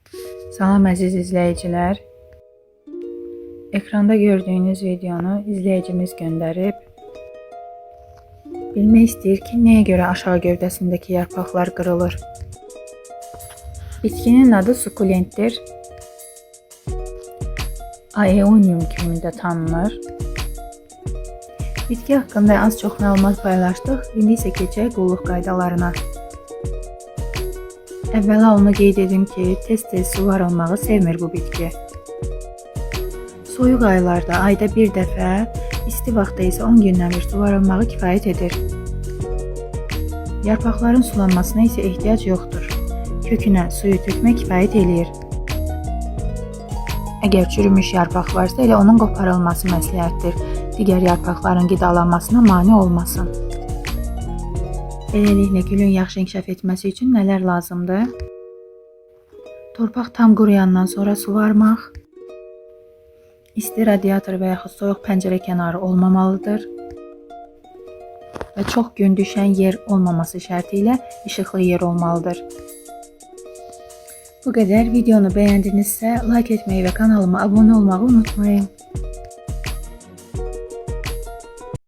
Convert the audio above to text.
Salam əziz izləyicilər. Ekranda gördüyünüz videonu izləyicimiz göndərib. Bilmək istəyir ki, nəyə görə aşağı gövdəsindəki yarpaqlar qırılır? Bitkinin adı sukulentdir. Aeonium kimi də tanınır. Bitki haqqında az çox məlumat paylaşdıq. İndi isə keçək qulluq qaydalarına. Əvvəla onu qeyd edim ki, tez-tez suvarılmağı sevmir bu bitki. Soyuq aylarda ayda bir dəfə, isti vaxtda isə 10 gündən bir suvarılmağı kifayət edir. Yarpaqların sulanmasına isə ehtiyac yoxdur. Kökünə suyu tökmək kifayət eləyir. Əgər çürümüş yarpaq varsa, elə onun qoparılması məsləhətdir. Digər yarpaqların qidalanmasına mane olmasın. Beləliklə, gülün yaxşı inkişaf etməsi üçün nələr lazımdır? Torpaq tam quruyandan sonra suvarmaq, isti radiator və yaxud soyuq pəncərə kənarı olmamalıdır və çox gün düşən yer olmaması şərti ilə işıqlı yer olmalıdır. Bu qədər. Videonu bəyəndinizsə like etməyi və kanalıma abunə olmağı unutmayın.